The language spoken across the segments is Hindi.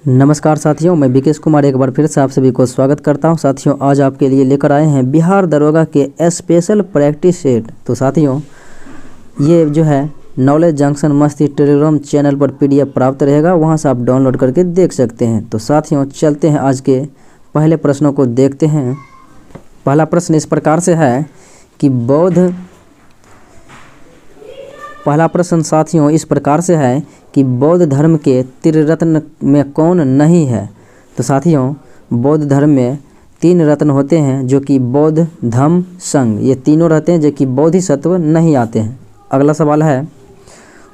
नमस्कार साथियों, मैं विकेश कुमार एक बार फिर से आप सभी को स्वागत करता हूं। साथियों, आज आपके लिए लेकर आए हैं बिहार दरोगा के स्पेशल प्रैक्टिस सेट। तो साथियों, ये जो है नॉलेज जंक्शन मस्ती टेलीग्राम चैनल पर पीडीएफ प्राप्त रहेगा, वहां से आप डाउनलोड करके देख सकते हैं। तो साथियों, चलते हैं आज के पहले प्रश्नों को देखते हैं। पहला प्रश्न इस प्रकार से है कि बौद्ध धर्म के त्रिरत्न में कौन नहीं है। तो साथियों, बौद्ध धर्म में 3 रत्न होते हैं जो कि बौद्ध, धम्म, संघ, ये तीनों रहते हैं जो कि बोधिसत्व नहीं आते हैं। अगला सवाल है,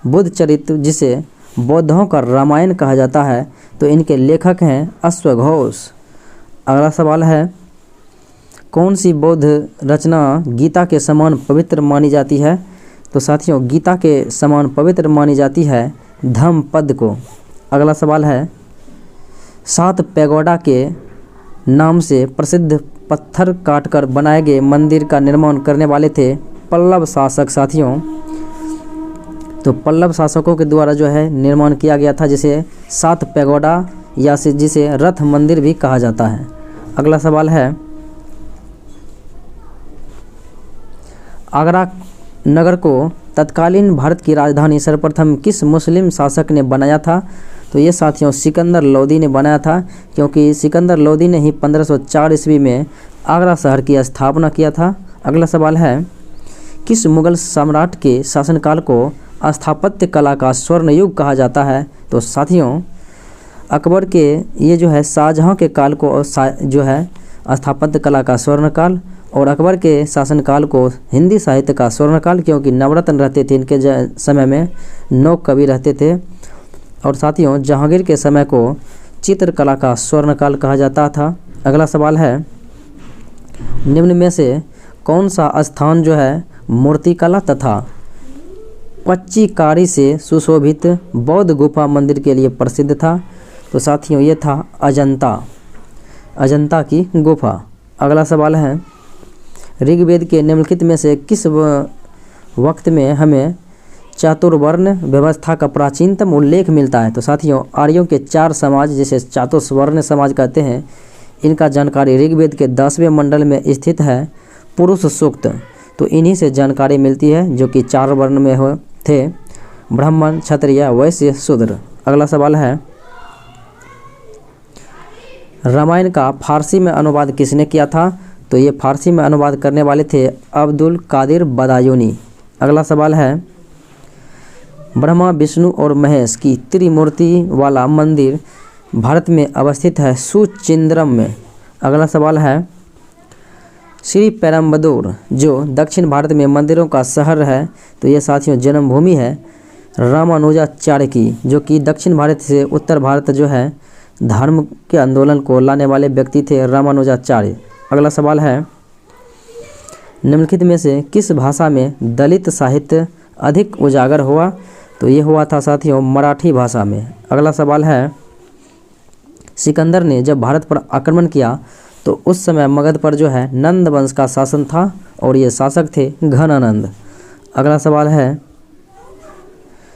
बुद्ध चरित्र जिसे बौद्धों का रामायण कहा जाता है, तो इनके लेखक हैं अश्वघोष। अगला सवाल है, कौन सी बौद्ध रचना गीता के समान पवित्र मानी जाती है। तो साथियों, गीता के समान पवित्र मानी जाती है धम्मपद को। अगला सवाल है, 7 पैगोडा के नाम से प्रसिद्ध पत्थर काटकर बनाए गए मंदिर का निर्माण करने वाले थे पल्लव शासक। साथियों, तो पल्लव शासकों के द्वारा जो है निर्माण किया गया था, जिसे 7 पैगोडा या जिसे रथ मंदिर भी कहा जाता है। अगला सवाल है, आगरा नगर को तत्कालीन भारत की राजधानी सर्वप्रथम किस मुस्लिम शासक ने बनाया था। तो ये साथियों सिकंदर लोदी ने बनाया था, क्योंकि सिकंदर लोदी ने ही 1504 ईस्वी में आगरा शहर की स्थापना किया था। अगला सवाल है, किस मुगल सम्राट के शासनकाल को स्थापत्य कला का स्वर्ण युग कहा जाता है। तो साथियों, अकबर के ये जो है शाहजहाँ के काल को जो है स्थापत्य कला का स्वर्णकाल, और अकबर के शासनकाल को हिंदी साहित्य का स्वर्णकाल, क्योंकि नवरत्न रहते थे इनके समय में, 9 कवि रहते थे। और साथियों, जहांगीर के समय को चित्रकला का स्वर्णकाल कहा जाता था। अगला सवाल है, निम्न में से कौन सा स्थान जो है मूर्तिकला तथा पच्चीकारी से सुशोभित बौद्ध गुफा मंदिर के लिए प्रसिद्ध था। तो साथियों, ये था अजंता की गुफा। अगला सवाल है, ऋग्वेद के निम्नलिखित में से किस वक्त में हमें चातुर्वर्ण व्यवस्था का प्राचीनतम उल्लेख मिलता है। तो साथियों, आर्यों के 4 समाज जिसे चातुर्वर्ण समाज कहते हैं, इनका जानकारी ऋग्वेद के 10वें मंडल में स्थित है पुरुष सूक्त। तो इन्हीं से जानकारी मिलती है, जो कि 4 वर्ण में थे, ब्राह्मण, क्षत्रिय, वैश्य, शूद्र। अगला सवाल है, रामायण का फारसी में अनुवाद किसने किया था। तो ये फारसी में अनुवाद करने वाले थे अब्दुल कादिर बदायूनी। अगला सवाल है, ब्रह्मा, विष्णु और महेश की त्रिमूर्ति वाला मंदिर भारत में अवस्थित है सुचिंद्रम में। अगला सवाल है, श्री पेरम्बदूर जो दक्षिण भारत में मंदिरों का शहर है, तो ये साथियों जन्मभूमि है रामानुजाचार्य की, जो कि दक्षिण भारत से उत्तर भारत जो है धर्म के आंदोलन को लाने वाले व्यक्ति थे रामानुजाचार्य। अगला सवाल है, निम्नलिखित में से किस भाषा में दलित साहित्य अधिक उजागर हुआ। तो ये हुआ था साथियों मराठी भाषा में। अगला सवाल है, सिकंदर ने जब भारत पर आक्रमण किया तो उस समय मगध पर जो है नंद वंश का शासन था, और ये शासक थे घनानंद। अगला सवाल है,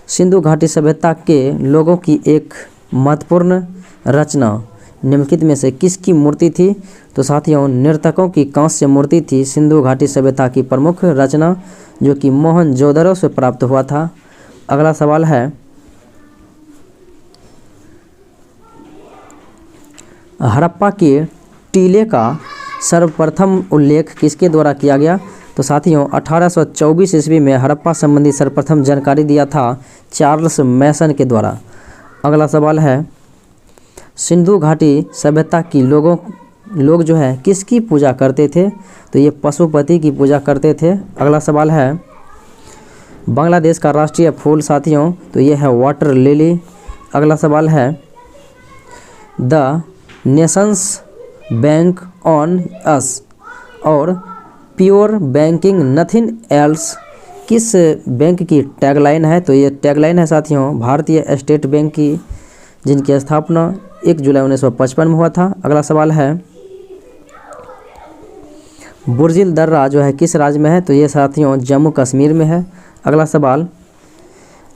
सिंधु घाटी सभ्यता के लोगों की एक महत्वपूर्ण रचना निम्नलिखित में से किसकी मूर्ति थी। तो साथियों, नर्तकों की कांस्य मूर्ति थी सिंधु घाटी सभ्यता की प्रमुख रचना, जो कि मोहनजोदड़ो से प्राप्त हुआ था। अगला सवाल है, हड़प्पा के टीले का सर्वप्रथम उल्लेख किसके द्वारा किया गया। तो साथियों, 1824 ईस्वी में हड़प्पा संबंधी सर्वप्रथम जानकारी दिया था चार्ल्स मैसन के द्वारा। अगला सवाल है, सिंधु घाटी सभ्यता की लोग जो है किसकी पूजा करते थे। तो ये पशुपति की पूजा करते थे। अगला सवाल है, बांग्लादेश का राष्ट्रीय फूल साथियों, तो ये है वाटर लिली। अगला सवाल है, the Nations bank on us और प्योर बैंकिंग नथिंग एल्स किस बैंक की टैगलाइन है। तो ये टैगलाइन है साथियों भारतीय स्टेट बैंक की, जिनकी स्थापना 1 जुलाई 1955 में हुआ था। अगला सवाल है, बुर्जिल दर्रा जो है किस राज्य में है। तो ये साथियों जम्मू कश्मीर में है। अगला सवाल,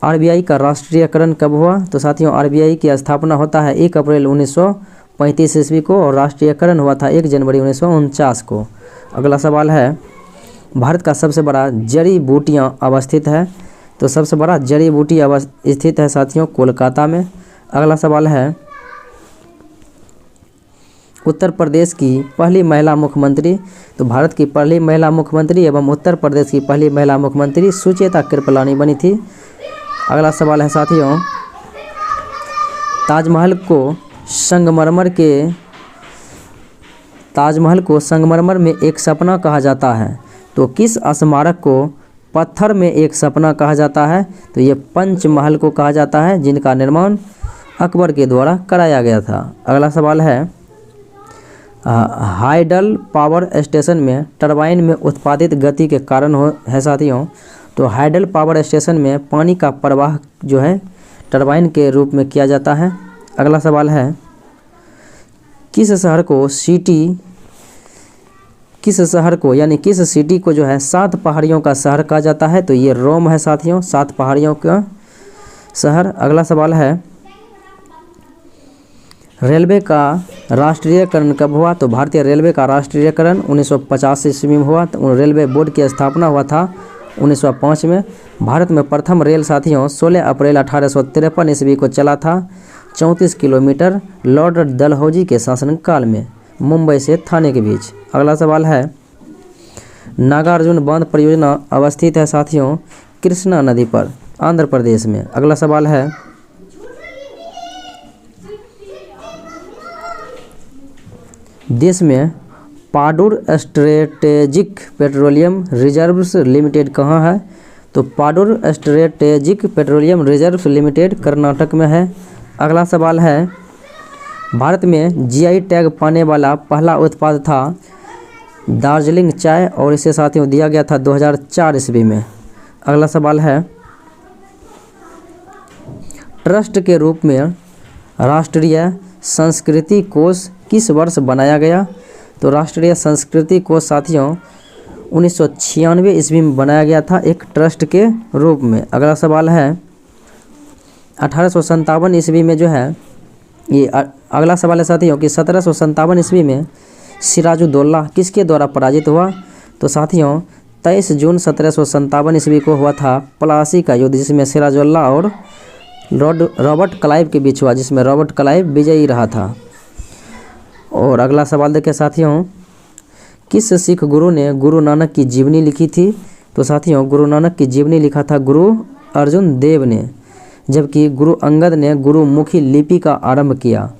आरबीआई का राष्ट्रीयकरण कब हुआ? तो साथियों आरबीआई की स्थापना होता है 1 अप्रैल 1935 ईस्वी को और राष्ट्रीयकरण हुआ था 1 जनवरी 1949 को। अगला सवाल है, भारत का सबसे बड़ा जड़ी बूटियाँ अवस्थित है? तो सबसे बड़ा जड़ी बूटी स्थित है साथियों कोलकाता में। अगला सवाल है, उत्तर प्रदेश की पहली महिला मुख्यमंत्री? तो भारत की पहली महिला मुख्यमंत्री एवं उत्तर प्रदेश की पहली महिला मुख्यमंत्री सुचेता कृपलानी बनी थी। अगला सवाल है साथियों, ताजमहल को संगमरमर में एक सपना कहा जाता है, तो किस स्मारक को पत्थर में एक सपना कहा जाता है? तो ये पंचमहल को कहा जाता है, जिनका निर्माण अकबर के द्वारा कराया गया था। अगला सवाल है, हाइडल पावर स्टेशन में टरबाइन में उत्पादित गति के कारण है साथियों। तो हाइडल पावर स्टेशन में पानी का प्रवाह जो है टरबाइन के रूप में किया जाता है। अगला सवाल है, किस सिटी को जो है 7 पहाड़ियों का शहर कहा जाता है? तो ये रोम है साथियों, 7 पहाड़ियों का शहर। अगला सवाल है, रेलवे का राष्ट्रीयकरण कब हुआ? तो भारतीय रेलवे का राष्ट्रीयकरण 1950 ईस्वी में हुआ। तो रेलवे बोर्ड की स्थापना हुआ था 1905 में। भारत में प्रथम रेल साथियों 16 अप्रैल 1853 ईस्वी को चला था 34 किलोमीटर लॉर्ड डलहौजी के शासनकाल में मुंबई से थाने के बीच। अगला सवाल है, नागार्जुन बांध परियोजना अवस्थित है साथियों कृष्णा नदी पर आंध्र प्रदेश में। अगला सवाल है, देश में Padur strategic petroleum reserves limited कहाँ है? तो Padur strategic petroleum reserves limited Karnataka में है। अगला सवाल है, भारत में जीआई टैग पाने वाला पहला उत्पाद था दार्जिलिंग चाय और इसे साथियों दिया गया था 2004 ईस्वी में। अगला सवाल है, ट्रस्ट के रूप में राष्ट्रीय संस्कृति कोष किस वर्ष बनाया गया? तो राष्ट्रीय संस्कृति कोष साथियों 1996 ईस्वी में बनाया गया था एक ट्रस्ट के रूप में। अगला सवाल है, 1857 ईस्वी में जो है ये अगला सवाल है साथियों कि 1757 ईस्वी में सिराजुद्दौला किसके द्वारा पराजित हुआ? तो साथियों 23 जून 1757 ईस्वी को हुआ था प्लासी का युद्ध, जिसमें सिराजुद्दौला और रॉबर्ट क्लाइव के बीच हुआ, जिसमें रॉबर्ट क्लाइव विजयी रहा था। और अगला सवाल देखिए साथियों, किस सिख गुरु ने गुरु नानक की जीवनी लिखी थी? तो साथियों गुरु नानक की जीवनी लिखा था गुरु अर्जुन देव ने, जबकि गुरु अंगद ने गुरुमुखी लिपि का आरंभ किया।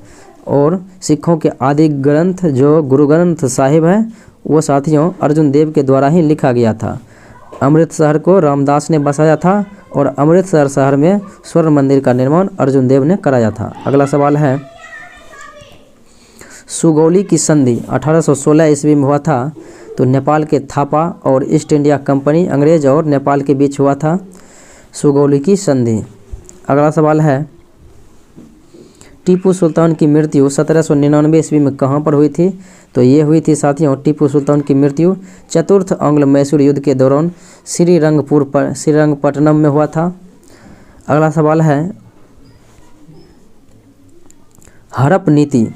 और सिखों के आदि ग्रंथ जो गुरु ग्रंथ साहिब है वो साथियों अर्जुन देव के द्वारा ही लिखा गया था। अमृतसर को रामदास ने बसाया था और अमृतसर शहर में स्वर्ण मंदिर का निर्माण अर्जुन देव ने कराया था। अगला सवाल है, सुगौली की संधि 1816 ईस्वी में हुआ था, तो नेपाल के थापा और ईस्ट इंडिया कंपनी अंग्रेज और नेपाल के बीच हुआ था सुगौली की संधि। अगला सवाल है, टीपू सुल्तान की मृत्यु 1799 ईस्वी में कहाँ पर हुई थी? तो ये हुई थी साथियों टीपू सुल्तान की मृत्यु चतुर्थ आंग्ल मैसूर युद्ध के दौरान श्रीरंगपट्टनम में हुआ था। अगला सवाल है, हड़प नीति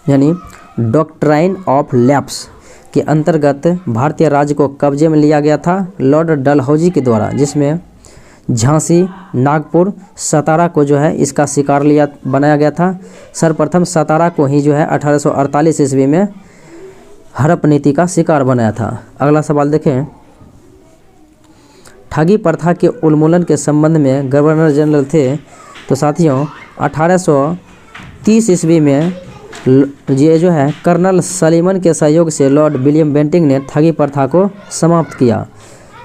यानी डॉक्ट्राइन ऑफ लैप्स के अंतर्गत भारतीय राज्य को कब्जे में लिया गया था लॉर्ड डलहौजी के द्वारा, जिसमें झांसी, नागपुर, सतारा को जो है इसका शिकार बनाया गया था। सर्वप्रथम सतारा को ही जो है 1848 ईस्वी में हड़प नीति का शिकार बनाया था। अगला सवाल देखें, ठगी प्रथा के उन्मूलन के संबंध में गवर्नर जनरल थे, तो साथियों 1830 ईस्वी में ये जो है कर्नल सलीमन के सहयोग से लॉर्ड विलियम बेंटिंग ने ठगी प्रथा को समाप्त किया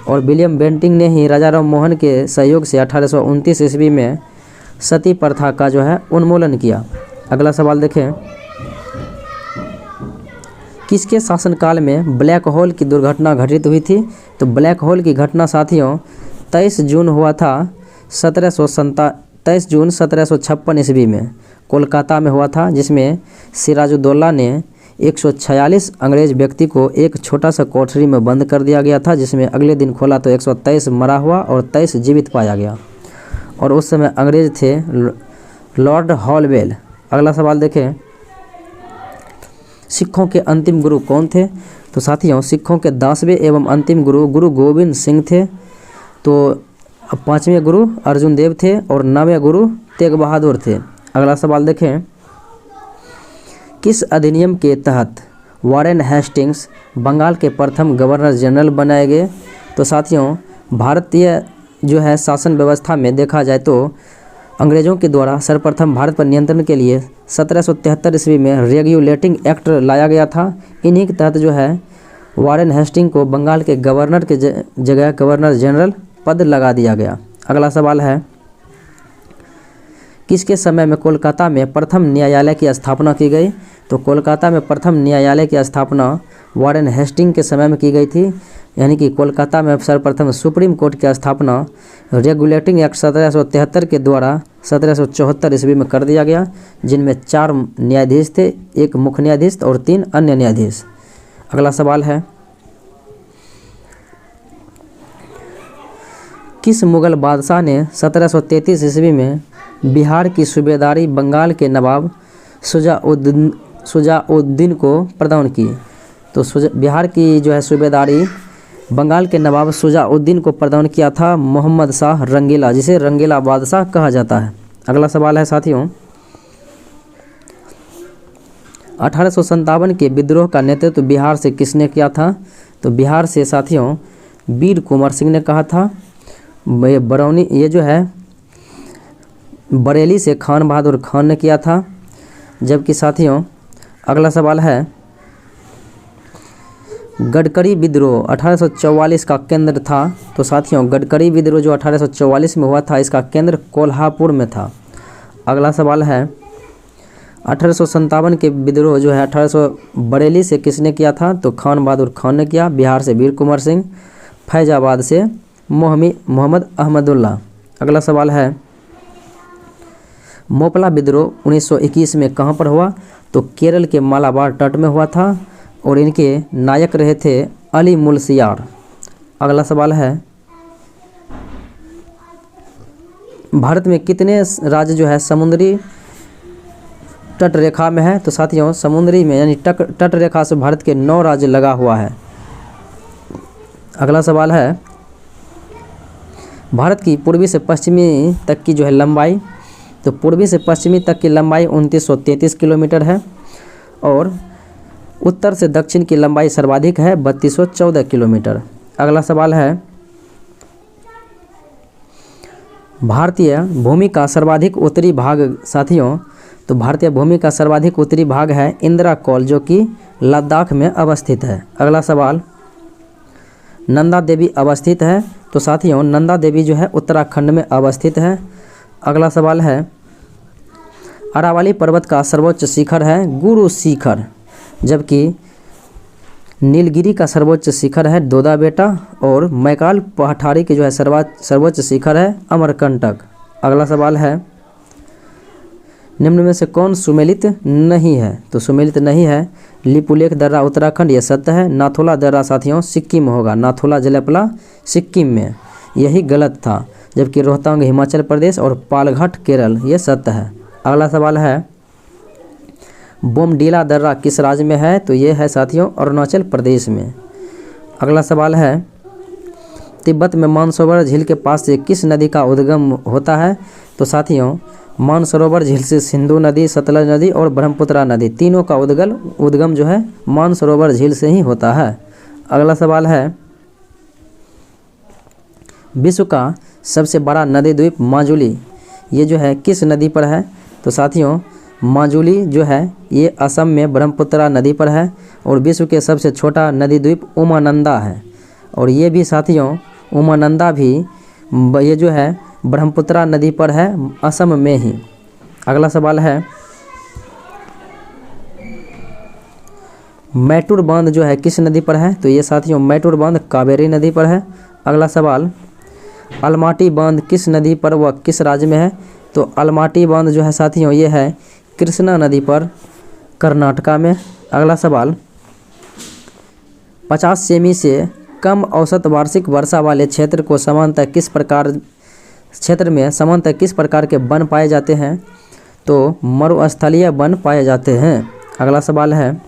और विलियम बेंटिंग ने ही राजा राम मोहन के सहयोग से 1829 ईस्वी में सती प्रथा का जो है उन्मूलन किया। अगला सवाल देखें, किसके शासनकाल में ब्लैक होल की दुर्घटना घटित हुई थी? तो ब्लैक होल की घटना साथियों 23 जून हुआ था 23 जून 1756 ईस्वी में कोलकाता में हुआ था, जिसमें सिराजुद्दौला ने 146 अंग्रेज व्यक्ति को एक छोटा सा कोठरी में बंद कर दिया गया था, जिसमें अगले दिन खोला तो 123 मरा हुआ और 23 जीवित पाया गया। और उस समय अंग्रेज थे लॉर्ड हॉलवेल। अगला सवाल देखें, सिखों के अंतिम गुरु कौन थे? तो साथियों सिखों के 10वें एवं अंतिम गुरु गुरु गोविंद सिंह थे। तो 5वें गुरु अर्जुन देव थे और 9वें गुरु तेग बहादुर थे। अगला सवाल देखें, किस अधिनियम के तहत वारेन हेस्टिंग्स बंगाल के प्रथम गवर्नर जनरल बनाए गए? तो साथियों भारतीय जो है शासन व्यवस्था में देखा जाए तो अंग्रेज़ों के द्वारा सर्वप्रथम भारत पर नियंत्रण के लिए 1773 ईस्वी में रेगुलेटिंग एक्ट लाया गया था। इन्हीं के तहत जो है वारेन हेस्टिंग को बंगाल के गवर्नर के जगह गवर्नर जनरल पद लगा दिया गया। अगला सवाल है, किसके समय में कोलकाता में प्रथम न्यायालय की स्थापना की गई? तो कोलकाता में प्रथम न्यायालय की स्थापना वारेन हेस्टिंग के समय में की गई थी। यानी कि कोलकाता में सर्वप्रथम सुप्रीम कोर्ट की स्थापना रेगुलेटिंग एक्ट 1773 के द्वारा 1774 ईस्वी में कर दिया गया, जिनमें 4 न्यायाधीश थे, 1 मुख्य न्यायाधीश और 3 अन्य न्यायाधीश। अगला सवाल है, किस मुगल बादशाह ने 1733 ईस्वी में बिहार की सूबेदारी बंगाल के नवाब शुजाउद्दीन को प्रदान की? तो बिहार की जो है सूबेदारी बंगाल के नवाब शुजाउद्दीन को प्रदान किया था मोहम्मद शाह रंगीला, जिसे रंगीला बादशाह कहा जाता है। अगला सवाल है साथियों, 1857 के विद्रोह का नेतृत्व बिहार से किसने किया था? तो बिहार से साथियों वीर कुंवर सिंह ने कहा था। ये जो है बरेली से खान बहादुर खान ने किया था। जबकि साथियों अगला सवाल है, गडकरी विद्रोह 1844 का केंद्र था। तो साथियों गडकरी विद्रोह जो 1844 में हुआ था, इसका केंद्र कोल्हापुर में था। अगला सवाल है, 1857 के विद्रोह जो है 1800 बरेली से किसने किया था? तो खान बहादुर खान ने किया। बिहार से वीर कुंवर सिंह, फैजाबाद से मोहम्मद अहमदुल्ला। अगला सवाल है, मोपला विद्रोह 1921 में कहाँ पर हुआ? तो केरल के मालाबार तट में हुआ था और इनके नायक रहे थे अली मुलसियार। अगला सवाल है, भारत में कितने राज्य जो है समुद्री तट रेखा में है? तो साथियों समुद्री में यानी तट रेखा से भारत के 9 राज्य लगा हुआ है। अगला सवाल है, भारत की पूर्वी से पश्चिमी तक की जो है लंबाई, तो पूर्वी से पश्चिमी तक की लंबाई 2933 किलोमीटर है और उत्तर से दक्षिण की लंबाई सर्वाधिक है 3214 किलोमीटर। अगला सवाल है, भारतीय भूमि का सर्वाधिक उत्तरी भाग साथियों, तो भारतीय भूमि का सर्वाधिक उत्तरी भाग है इंदिरा कौल जो कि लद्दाख में अवस्थित है। अगला सवाल, नंदा देवी अवस्थित है। तो साथियों नंदा देवी जो है उत्तराखंड में अवस्थित है। अगला सवाल है, अरावली पर्वत का सर्वोच्च शिखर है गुरु शिखर, जबकि नीलगिरी का सर्वोच्च शिखर है दोदा बेटा और मैकाल पठारी की जो है सर्वोच्च शिखर है अमरकंटक। अगला सवाल है, निम्न में से कौन सुमेलित नहीं है? तो सुमेलित नहीं है लिपुलेख दर्रा उत्तराखंड, यह सत्य है। नाथुला दर्रा साथियों सिक्किम होगा, नाथुला जलेपला सिक्किम में, यही गलत था। जबकि रोहतांग हिमाचल प्रदेश और पालघाट केरल, ये सत्य है। अगला सवाल है, बोमडीला दर्रा किस राज्य में है? तो ये है साथियों अरुणाचल प्रदेश में। अगला सवाल है, तिब्बत में मानसरोवर झील के पास से किस नदी का उद्गम होता है? तो साथियों मानसरोवर झील से सिंधु नदी, सतलज नदी और ब्रह्मपुत्रा नदी, तीनों का उद्गम जो है मानसरोवर झील से ही होता है। अगला सवाल है, विश्व का सबसे बड़ा नदी द्वीप माजुली, ये जो है किस नदी पर है? तो साथियों माजुली जो है ये असम में ब्रह्मपुत्रा नदी पर है और विश्व के सबसे छोटा नदी द्वीप उमानंदा है और ये भी साथियों उमानंदा भी ये जो है ब्रह्मपुत्रा नदी पर है असम में ही। अगला सवाल है, मैटूर बांध जो है किस नदी पर है? तो ये साथियों मैटूर बांध कावेरी नदी पर है। अगला सवाल, अलमाटी बांध किस नदी पर व किस राज्य में है? तो अलमाटी बांध जो है साथियों ये है कृष्णा नदी पर कर्नाटका में। अगला सवाल, 50 सेमी से कम औसत वार्षिक वर्षा वाले क्षेत्र को सामान्यतः किस प्रकार क्षेत्र में सामान्यतः किस प्रकार के वन पाए जाते हैं? तो मरुस्थलीय वन पाए जाते हैं। अगला सवाल है,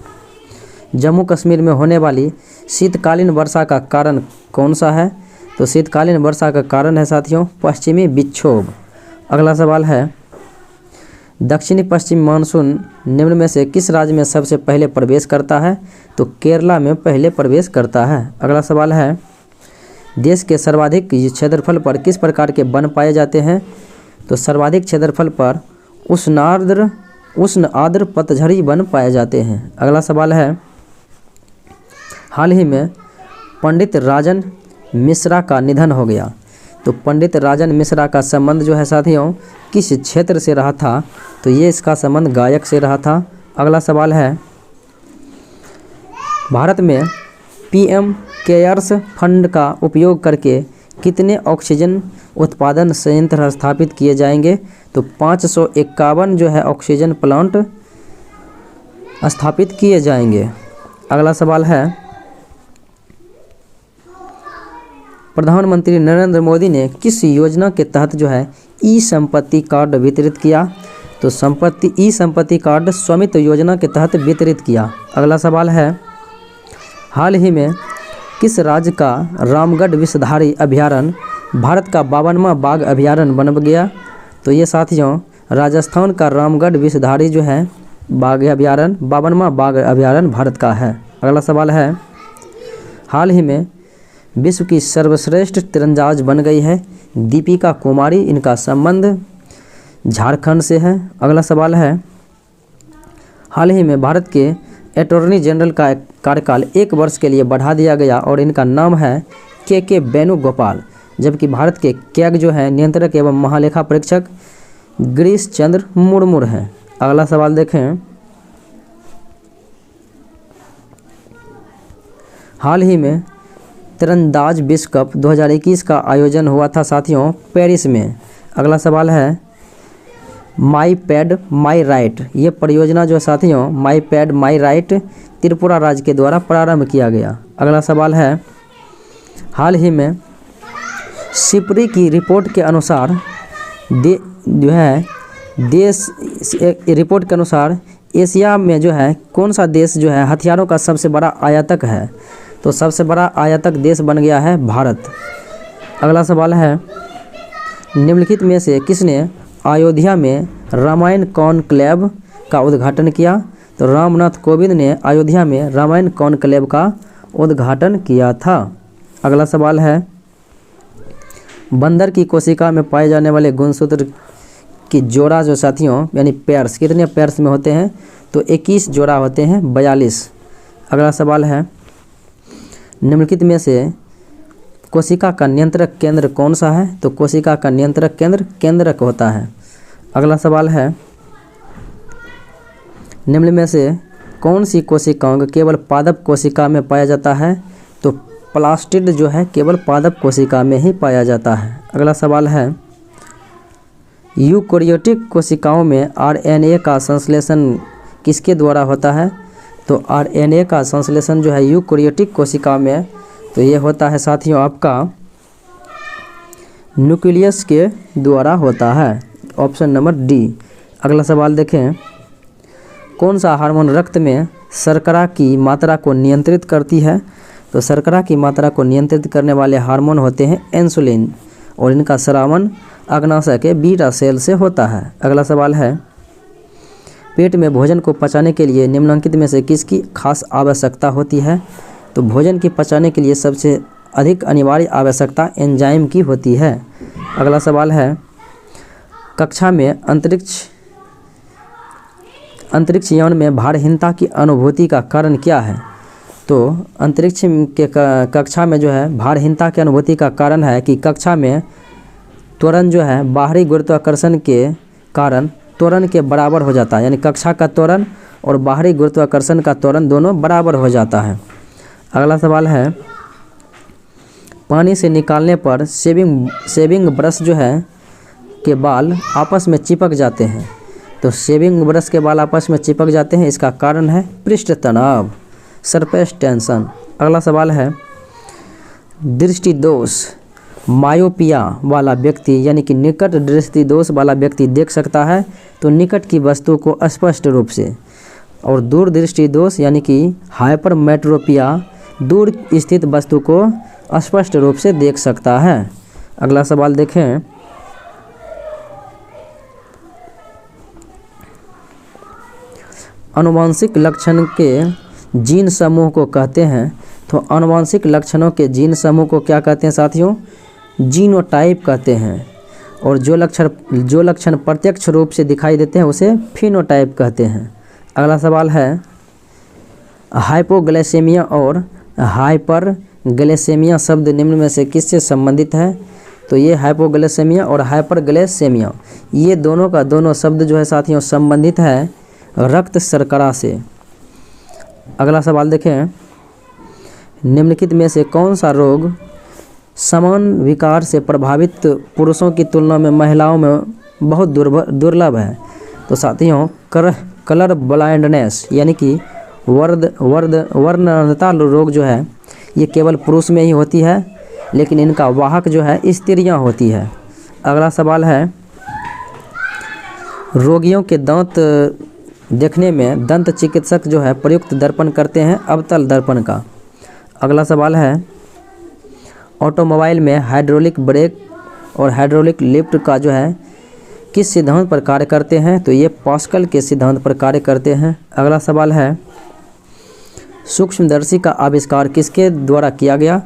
जम्मू कश्मीर में होने वाली शीतकालीन वर्षा का कारण कौन सा है? तो शीतकालीन वर्षा का कारण है साथियों पश्चिमी विक्षोभ। अगला सवाल है, दक्षिणी पश्चिमी मानसून निम्न में से किस राज्य में सबसे पहले प्रवेश करता है? तो केरला में पहले प्रवेश करता है। अगला सवाल है, देश के सर्वाधिक क्षेत्रफल पर किस प्रकार के वन पाए जाते हैं? तो सर्वाधिक क्षेत्रफल पर उष्ण आर्द्र पतझड़ी वन पाए जाते हैं। अगला सवाल है, हाल ही में पंडित राजन मिश्रा का निधन हो गया। तो पंडित राजन मिश्रा का संबंध जो है साथियों किस क्षेत्र से रहा था? तो ये इसका संबंध गायक से रहा था। अगला सवाल है, भारत में पीएम केयर्स फंड का उपयोग करके कितने ऑक्सीजन उत्पादन संयंत्र स्थापित किए जाएंगे? तो 551 जो है ऑक्सीजन प्लांट स्थापित किए जाएंगे। अगला सवाल है, प्रधानमंत्री नरेंद्र मोदी ने किस योजना के तहत जो है ई संपत्ति कार्ड वितरित किया? तो ई संपत्ति कार्ड स्वामित्व योजना के तहत वितरित किया। अगला सवाल है, हाल ही में किस राज्य का रामगढ़ विषधारी अभयारण्य भारत का 52वां बाघ अभयारण्य बन गया? तो ये साथियों राजस्थान का रामगढ़ विषधारी जो है बाघ अभयारण्य 52वां बाघ अभयारण्य भारत का है। अगला सवाल है, हाल ही में विश्व की सर्वश्रेष्ठ तीरंदाज बन गई है दीपिका कुमारी, इनका संबंध झारखंड से है। अगला सवाल है, हाल ही में भारत के अटॉर्नी जनरल का कार्यकाल 1 वर्ष के लिए बढ़ा दिया गया और इनका नाम है के वेणुगोपाल, जबकि भारत के कैग जो है नियंत्रक एवं महालेखा परीक्षक गिरीश चंद्र मुर्मू हैं। अगला सवाल देखें, हाल ही में तीरंदाज विश्व कप 2021 का आयोजन हुआ था साथियों पेरिस में। अगला सवाल है, माई पैड माई राइट ये परियोजना जो साथियों माई पैड माई राइट त्रिपुरा राज्य के द्वारा प्रारंभ किया गया। अगला सवाल है, हाल ही में सिपरी की रिपोर्ट के अनुसार रिपोर्ट के अनुसार एशिया में जो है कौन सा देश जो है हथियारों का सबसे बड़ा आयातक है? तो सबसे बड़ा आयातक देश बन गया है भारत। अगला सवाल है, निम्नलिखित में से किसने अयोध्या में रामायण कॉन्क्लेव का उद्घाटन किया? तो रामनाथ कोविंद ने अयोध्या में रामायण कॉन्क्लेव का उद्घाटन किया था। अगला सवाल है, बंदर की कोशिका में पाए जाने वाले गुणसूत्र की जोड़ा जो साथियों यानी पेयर्स कितने पेयर्स में होते हैं? तो 21 जोड़ा होते हैं 42। अगला सवाल है, निम्नलिखित में से कोशिका का नियंत्रक केंद्र कौन सा है? तो कोशिका का नियंत्रक केंद्र केंद्रक होता है। अगला सवाल है, निम्न में से कौन सी कोशिकाओं केवल पादप कोशिका में पाया जाता है? तो प्लास्टिड जो है केवल पादप कोशिका में ही पाया जाता है। अगला सवाल है, यूकेरियोटिक कोशिकाओं में आरएनए का संश्लेषण किसके द्वारा होता है? तो आरएनए का संश्लेषण जो है यूकेरियोटिक कोशिका में तो ये होता है साथियों आपका न्यूक्लियस के द्वारा होता है, ऑप्शन नंबर डी। अगला सवाल देखें, कौन सा हार्मोन रक्त में शर्करा की मात्रा को नियंत्रित करती है? तो शर्करा की मात्रा को नियंत्रित करने वाले हार्मोन होते हैं इंसुलिन और इनका स्रावन अग्नाशय के बीटा सेल से होता है। अगला सवाल है, पेट में भोजन को पचाने के लिए निम्नलिखित में से किसकी खास आवश्यकता होती है? तो भोजन की पचाने के लिए सबसे अधिक अनिवार्य आवश्यकता एंजाइम की होती है। अगला सवाल है, कक्षा में अंतरिक्ष यान में भारहीनता की अनुभूति का कारण क्या है? तो अंतरिक्ष के कक्षा में जो है भारहीनता की अनुभूति का कारण है कि कक्षा में त्वरण जो है बाहरी गुरुत्वाकर्षण के कारण त्वरण के बराबर हो जाता है, यानी कक्षा का त्वरण और बाहरी गुरुत्वाकर्षण का त्वरण दोनों बराबर हो जाता है। अगला सवाल है, पानी से निकालने पर शेविंग ब्रश जो है के बाल आपस में चिपक जाते हैं। तो शेविंग ब्रश के बाल आपस में चिपक जाते हैं, इसका कारण है पृष्ठ तनाव, सरफेस टेंशन। अगला सवाल है, दृष्टि दोष मायोपिया वाला व्यक्ति यानी कि निकट दृष्टि दोष वाला व्यक्ति देख सकता है तो निकट की वस्तु को स्पष्ट रूप से, और दूर दृष्टि दोष यानी कि हाइपरमेट्रोपिया दूर स्थित वस्तु को स्पष्ट रूप से देख सकता है। अगला सवाल देखें। आनुवंशिक लक्षण के जीन समूह को कहते हैं, तो आनुवंशिक लक्षणों के जीन समूह को क्या कहते हैं साथियों? जीनोटाइप कहते हैं। और जो लक्षण प्रत्यक्ष रूप से दिखाई देते हैं उसे फिनोटाइप कहते हैं। अगला सवाल है, हाइपोग्लाइसेमिया और हाइपरग्लाइसेमिया शब्द निम्न में से किससे संबंधित है? तो ये हाइपोग्लाइसेमिया और हाइपरग्लाइसेमिया ये दोनों का दोनों शब्द जो है साथियों संबंधित है रक्त शर्करा से। अगला सवाल देखें, निम्नलिखित में से कौन सा रोग समान विकार से प्रभावित पुरुषों की तुलना में महिलाओं में बहुत दुर्लभ है? तो साथियों कलर ब्लाइंडनेस यानी कि वर्णहीनता रोग जो है ये केवल पुरुष में ही होती है, लेकिन इनका वाहक जो है स्त्रियां होती है। अगला सवाल है, रोगियों के दांत देखने में दंत चिकित्सक जो है प्रयुक्त दर्पण करते हैं अवतल दर्पण का। अगला सवाल है, ऑटोमोबाइल में हाइड्रोलिक ब्रेक और हाइड्रोलिक लिफ्ट का जो है किस सिद्धांत पर कार्य करते हैं? तो ये पास्कल के सिद्धांत पर कार्य करते हैं। अगला सवाल है, सूक्ष्मदर्शी का आविष्कार किसके द्वारा किया गया?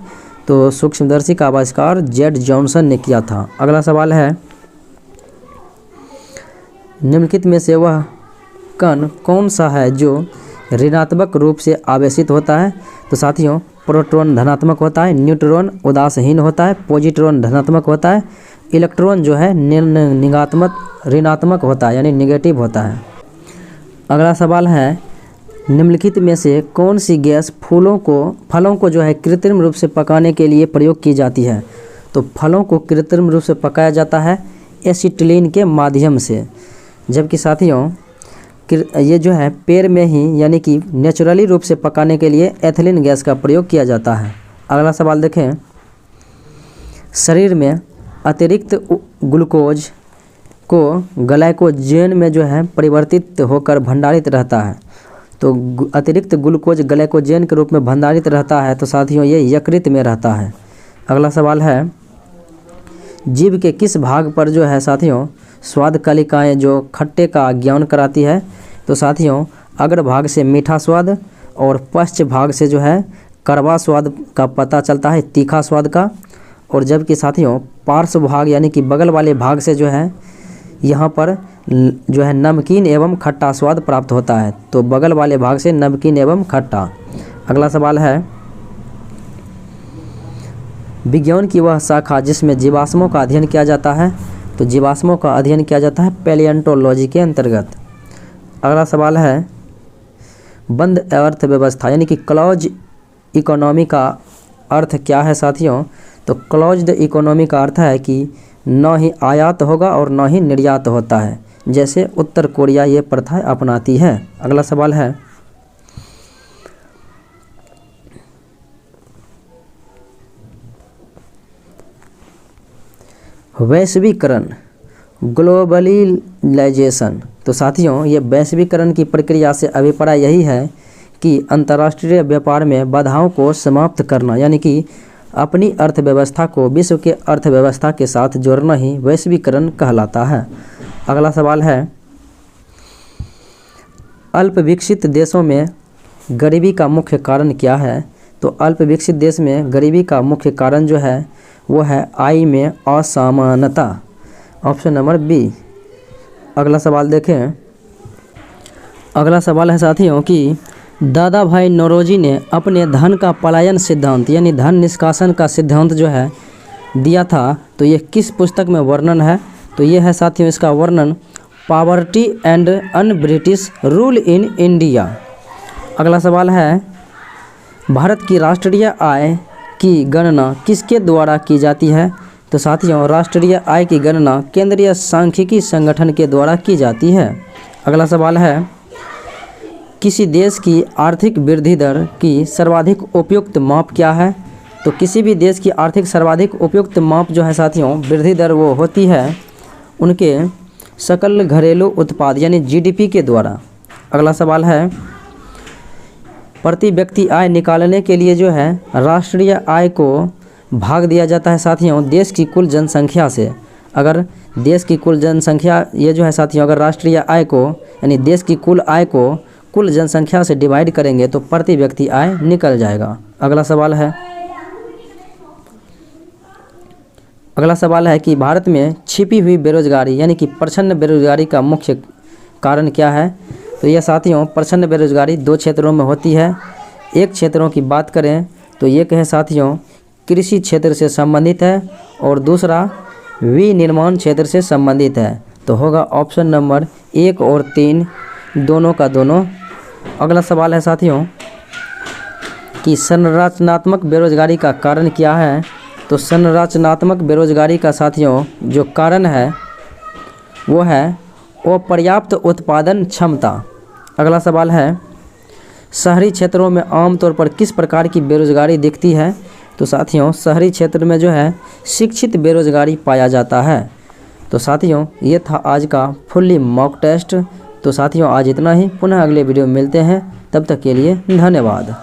तो सूक्ष्मदर्शी का आविष्कार जेड जॉनसन ने किया था। अगला सवाल है, निम्नलिखित में से वह कण कौन सा है जो ऋणात्मक रूप से आवेशित होता है? तो साथियों प्रोटॉन धनात्मक होता है, न्यूट्रॉन उदासीन होता है, पॉजिट्रॉन धनात्मक होता है, इलेक्ट्रॉन जो है ऋणात्मक होता है यानी निगेटिव होता है। अगला सवाल है, निम्नलिखित में से कौन सी गैस फलों को जो है कृत्रिम रूप से पकाने के लिए प्रयोग की जाती है? तो फलों को कृत्रिम रूप से पकाया जाता है एसिटिलीन के माध्यम से, जबकि साथियों ये जो है पेड़ में ही यानी कि नेचुरली रूप से पकाने के लिए एथिलीन गैस का प्रयोग किया जाता है। अगला सवाल देखें, शरीर में अतिरिक्त ग्लूकोज को ग्लाइकोजेन में जो है परिवर्तित होकर भंडारित रहता है। तो अतिरिक्त ग्लूकोज ग्लाइकोजेन के रूप में भंडारित रहता है, तो साथियों ये यकृत में रहता है। अगला सवाल है, जीभ के किस भाग पर जो है साथियों स्वाद कलिकाएँ जो खट्टे का ज्ञान कराती है? तो साथियों अग्र भाग से मीठा स्वाद और पश्च भाग से जो है कड़वा स्वाद का पता चलता है, तीखा स्वाद का। और जबकि साथियों पार्श्व भाग यानी कि बगल वाले भाग से जो है यहाँ पर जो है नमकीन एवं खट्टा स्वाद प्राप्त होता है। तो बगल वाले भाग से नमकीन एवं खट्टा। अगला सवाल है, विज्ञान की वह शाखा जिसमें जीवाश्मों का अध्ययन किया जाता है? तो जीवाश्मों का अध्ययन किया जाता है पैलियोंटोलॉजी के अंतर्गत। अगला सवाल है, बंद अर्थव्यवस्था यानी कि क्लोज इकोनॉमी का अर्थ क्या है साथियों? तो क्लोज्ड इकोनॉमी का अर्थ है कि न ही आयात होगा और न ही निर्यात होता है, जैसे उत्तर कोरिया ये प्रथा अपनाती है। अगला सवाल है, वैश्वीकरण ग्लोबलाइजेशन। तो साथियों ये वैश्वीकरण की प्रक्रिया से अभिप्राय यही है कि अंतर्राष्ट्रीय व्यापार में बाधाओं को समाप्त करना यानी कि अपनी अर्थव्यवस्था को विश्व के अर्थव्यवस्था के साथ जोड़ना ही वैश्वीकरण कहलाता है। अगला सवाल है, अल्प विकसित देशों में गरीबी का मुख्य कारण क्या है? तो अल्प विकसित देश में गरीबी का मुख्य कारण जो है वो है आय में असमानता, ऑप्शन नंबर बी। अगला सवाल देखें। अगला सवाल है साथियों कि दादा भाई नौरोजी ने अपने धन का पलायन सिद्धांत यानी धन निष्कासन का सिद्धांत जो है दिया था, तो ये किस पुस्तक में वर्णन है? तो ये है साथियों इसका वर्णन poverty and un British rule in India. अगला सवाल है, भारत की राष्ट्रीय आय की गणना किसके द्वारा की जाती है? तो साथियों राष्ट्रीय आय की गणना केंद्रीय सांख्यिकी संगठन के द्वारा की जाती है। अगला सवाल है, किसी देश की आर्थिक वृद्धि दर की सर्वाधिक उपयुक्त माप क्या है? तो किसी भी देश की आर्थिक सर्वाधिक उपयुक्त माप जो है साथियों वृद्धि दर वो होती है उनके सकल घरेलू उत्पाद यानी जीडीपी के द्वारा। अगला सवाल है प्रति व्यक्ति आय निकालने के लिए जो है राष्ट्रीय आय को भाग दिया जाता है साथियों देश की कुल जनसंख्या से। अगर देश की कुल जनसंख्या ये जो है साथियों अगर राष्ट्रीय आय को यानी देश की कुल आय को कुल जनसंख्या से डिवाइड करेंगे तो प्रति व्यक्ति आय निकल जाएगा। अगला सवाल है कि भारत में छिपी हुई बेरोजगारी यानी कि प्रच्छन्न बेरोजगारी का मुख्य कारण क्या है। तो यह साथियों प्रच्छन्न बेरोजगारी दो क्षेत्रों में होती है। एक क्षेत्रों की बात करें तो ये कहें साथियों कृषि क्षेत्र से संबंधित है और दूसरा विनिर्माण क्षेत्र से संबंधित है। तो होगा ऑप्शन नंबर 1 और 3 दोनों का दोनों। अगला सवाल है साथियों कि संरचनात्मक बेरोजगारी का कारण क्या है। तो संरचनात्मक बेरोजगारी का साथियों जो कारण है वो है अपर्याप्त उत्पादन क्षमता। अगला सवाल है शहरी क्षेत्रों में आमतौर पर किस प्रकार की बेरोजगारी दिखती है। तो साथियों शहरी क्षेत्र में जो है शिक्षित बेरोजगारी पाया जाता है। तो साथियों ये था आज का फुल्ली मॉक टेस्ट। तो साथियों आज इतना ही, पुनः अगले वीडियो में मिलते हैं, तब तक के लिए धन्यवाद।